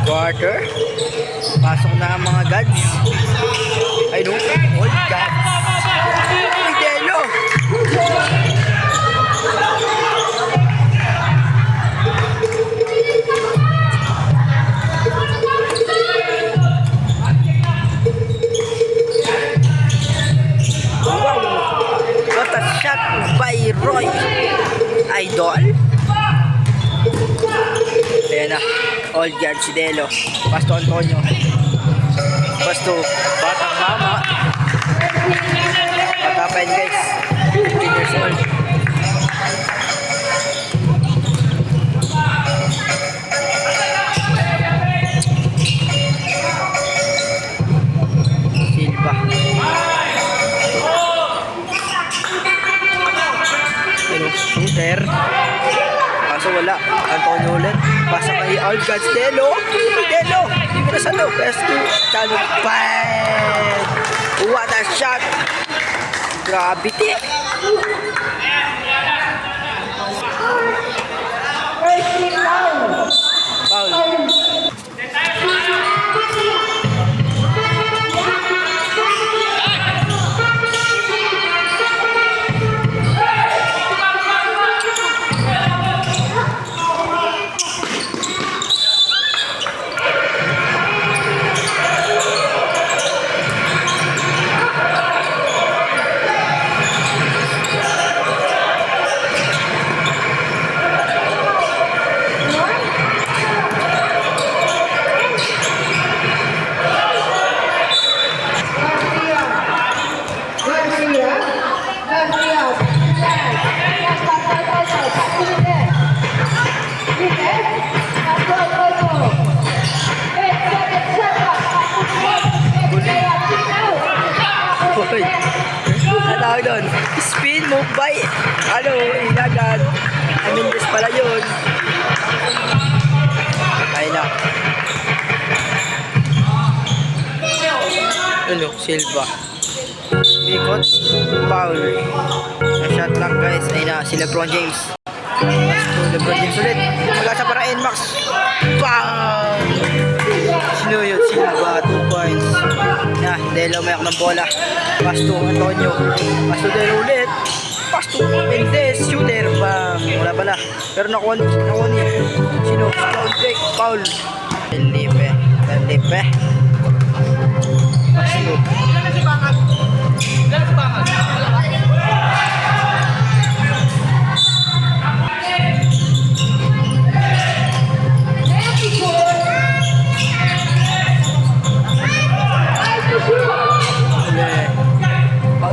Quarter. Pasok na ang mga gods. Ay no, all gods. Miguelo. Wow. What a shot by Roy Idol. Ayan na. All guard si Delo. Pasto Antonio. Pasto Batang Mama. Bata pa yun guys. 15 years old. Silva. Pero shooter. Kaso wala. Antonio ulit. Pasa kay All Gods. Delo. Delo. Hindi mo na sa low. Best to. Chalo. Bang. What a shot. Gravity. Foul. Tawag doon, spin move by Ilagan. Amindes pala yun. Ay na. Silva. Bikot. Foul. Na-shot lang guys. Ay na, si Lebron James. Lebron James ulit. Magkasa para NMAX. Bang! Sinuyot Silva. 2 points. Na, Delo mayak ng bola. Pasto Antonio. Pasto Delo ulit. Pasto Mendes. Shooter. Bang! Wala pala. Pero nakuha niya. Sino? Paul. Felipe. Pasto.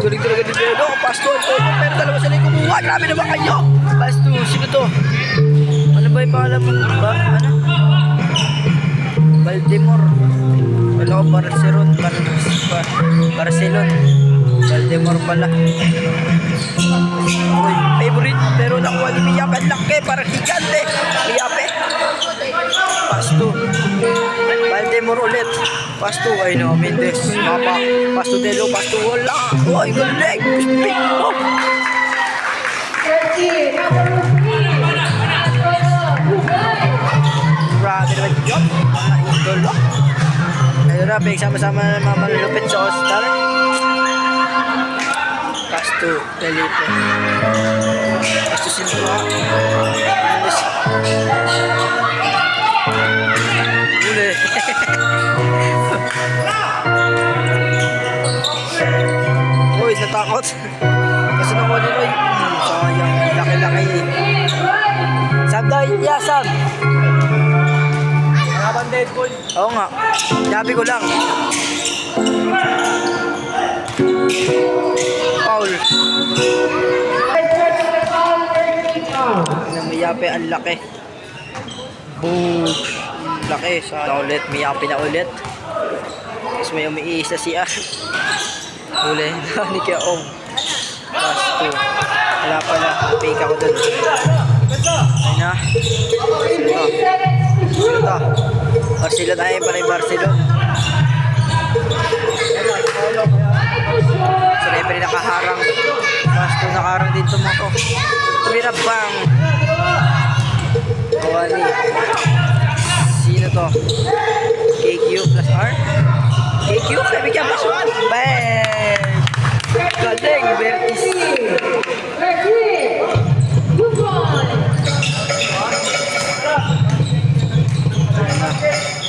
Galing talaga ni Delo. Pasto Antonio. Pero dalawa sila yung kumuha. Grabe naman kayo. Pasto. Sino to? Ano ba yung pangalan mo? Ano? Baltimore. Wala ko Barcelona. Baltimore pala. Uy, favorite. Pero nakuha ni Miyape. Ang laki. Parang higante. Miyape. Pasto. Baltimore ulit. Pasto. Ay no. Mendes. Mapa. Pasto Delo. Pasto. Wala. Uy, galing. Pick mo. Grabe naman yun. Mga idolo. Ayun na, sama-sama na mga malulupit sa All-Star. Pasto, Felipe. Pasto Silva. Uli. Uy, natakot. Kasi nakuha din Roy. Sayang, laki-laki. Sabday, yasab. Deadpool. Oo nga. Sabi ko lang. Paul. Miyape ang laki. Boom. Laki. Sa ulit. Miyape na ulit. Tapos may umiisa siya. Uli. Ni Kaya Ong. Pasto. Wala pala. Fake ako dun. Ayun na. Sino to? Barcelona ay pala yung Barcelona. Sila pa rin nakaharang. Pasto nakaharang din tumato. Tumira bang. Kawali. Sino to? KQ plus R? KQ, kaibigan plus 1. Bang! Galing, Vertis.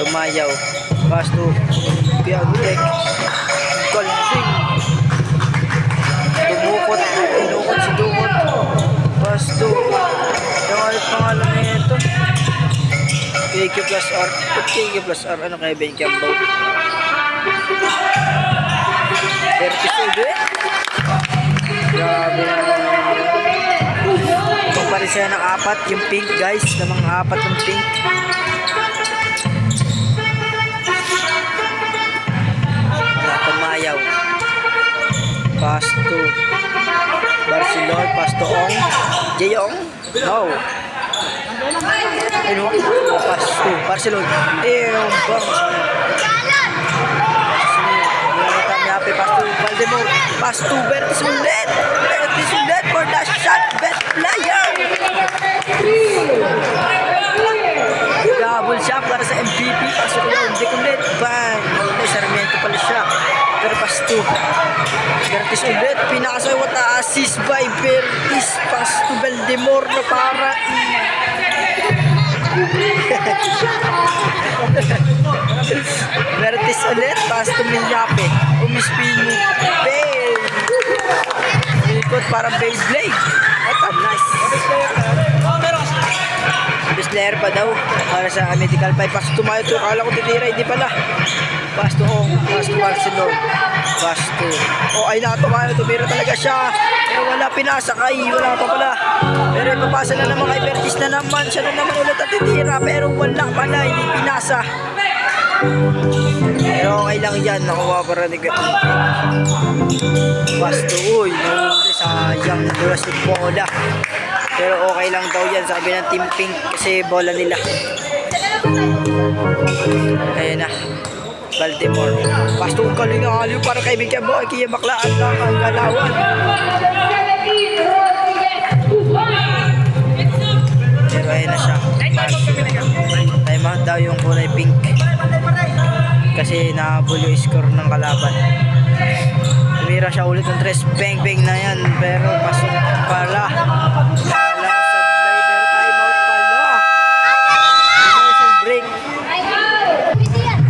Tumayaw. Pass to Biantek. Galing. Tumukot si Dumot. Pass to yung ulit pangalan na ito. KQ plus R. KQ plus R. Ano kaya Ben Campbell? Vertis ulit. Grabe naman. Pagparisaya ng 4 yung pink guys. Namang 4 ng pink. Tumayaw. Pass to Barcelona. Pass to Ong. Jayong. No. Ano? Pass to Barcelona. Yung bang. Yape, pass to Valdemar. Pass to Vertis ulit. Vertis ulit for the shot. Best player. Double shot para sa MVP. Pasok yun. Dekulit. Bang. May Sarmiento pala siya. Pero pass to Vertis ulit. Pinakasawat na assist by Vertis. Pass to Valdemar na para Vertis ulit. Pass to Yape. Umispino. Bang. Ikot para Beyblade. Ito, nice. Best player pa daw para sa medical pipe. Pass to Mayo to. Akala ko titira. Hindi pala. Pass to Ong. Pass to Barcelona. Pass to. Oh, ay nato Mayo. Tumira talaga siya. Pero wala pinasakay. Wala pa pala. Pero ipapasa na naman kay Vertis na naman. Siya na naman ulit at titira. Pero wala pala. Hindi pinasa. Pero okay lang yan. Nakuha para ni Pass to. Uy. Nahuli. Sayang. Nadulas ni Bola. Pero okay lang daw yan. Sabi ng Team Pink. Kasi bola nila. Ayan na. Baltimore. Pass to kaling aliw para kay Bigyan Boy. Kaya baklaan lang ang galawan. Pero ayan na siya. Time out daw yung kulay pink. Kasi nahabol yung score ng kalaban. Tumira siya ulit ng 3. Bang bang na yan. Pero pasok pala. Wala sablay. Pero time out pala. Commercial break.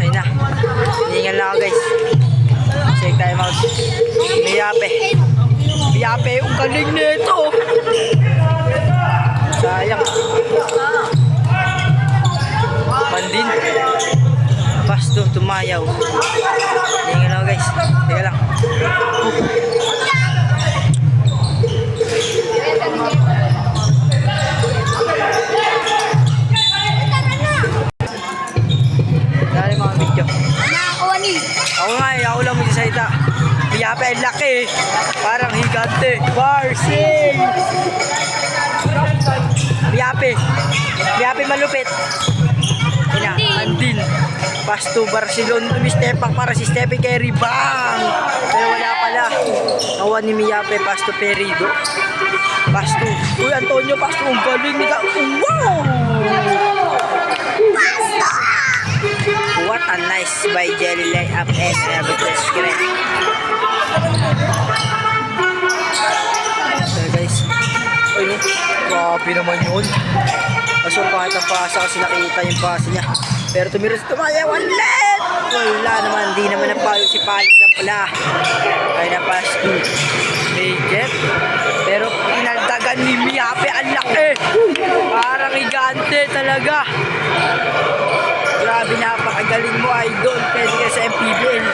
Ayun na. Hiningan lang ako guys. Check time out. Miyape. Miyape yung galing nito. Sayang. Pandin. Pass to Tumayaw. Hiningan lang ako guys. Teka lang. Dali mga video. Ako nga eh, ako lang magsasalita. Miyape ay laki. Parang higante. Barsing! Miyape. Miyape malupit. Ina, Andin. Pass to Barcelona. Tumistepak para si Stephen Curry. Bang! Pero wala pala. Nawa ni Miyape. Pass to Perido. Pass to. Uy, Antonio. Pass to. Ang galing nila. Wow! What a nice by Jelly layup and everything screen. So guys. Uy, grabe naman yun. Kaso kahit ang pasa kasi nakita yung pasa niya. Pero tumira si Tumayaw ulit! Wala naman, di naman napalo si Palit lang pala. Kaya na pass to Major. Pero pinaldagan ni Miyape ang laki. Parang higante talaga. Grabe, napakagaling mo idol. Pwede ka sa MPBL.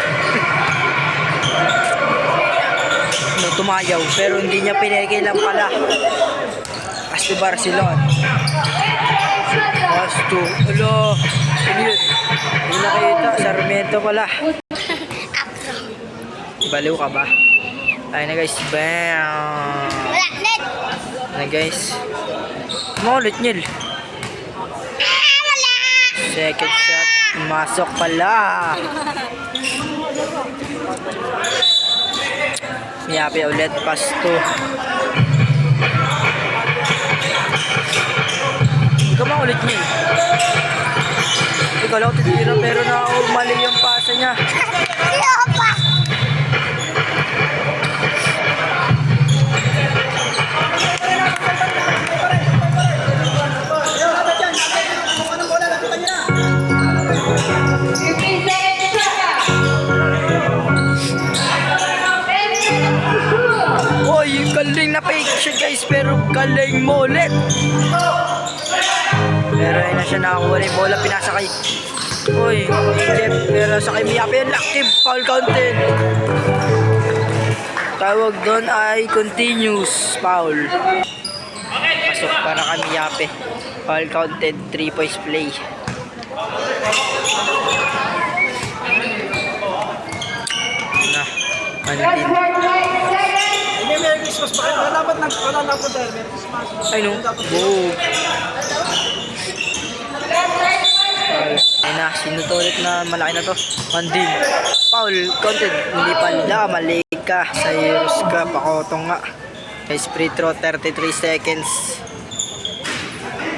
No, Tumayaw. Pero hindi niya pinigay lang pala. Pass to Barcelona. Pass to, hello. Ano yun? Hindi nakita. Sarmiento pala. Baliw ka ba? Ayun na guys. Bam! Wala, net! Na guys. Maulit nil. Wala! Second shot. Masok pala. Miyape ulit. Pass to. Hindi ka maulit nil. Galaw titira pero mali yung pasa niya. Oy, galing na fake siya guys, pero galing mo ulit. Pero ayun na siya, nakakuha na yung bola, pinasa kay Jeff, pero sa kay Miyape, lucky foul counted. Tawag doon ay continuous foul. Pasok para kay Miyape, foul counted, 3 points play. Na, Mandin. Merry Christmas pa kayo. Wala na po tayo. Merry Christmas. Ay no, boom. Ay na, sinutulit na malaki na to. Mandin. Foul, counted. Hindi pala, mali ka. Sayros ka, pakotong nga. Guys, free throw, 33 seconds.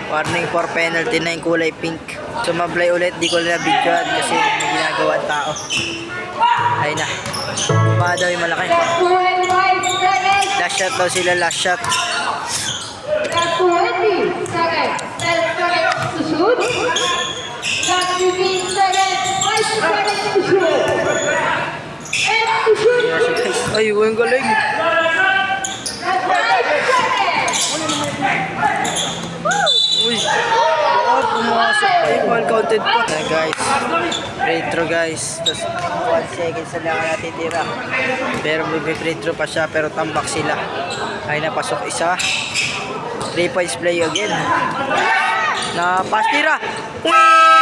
Warning for penalty na yung kulay pink. Sumablay ulit, di ko na videoan kasi may ginagawa ang tao. Ay na. Baka daw yung malaki. Last shot daw sila, last shot. 20 seconds. 10 seconds to shoot. 15 seconds. 5 seconds to shoot. And to shoot. Yes, guys. Ay, yung galing. 5 seconds. Uy. Oh, pumasok pa yung ball counted pa. Na guys. Free throw guys. Tapos 1 second sa lang natin tira. Pero may free throw pa siya pero tambak sila. Ay napasok isa. 3 points play again. Na pass tira. Uy!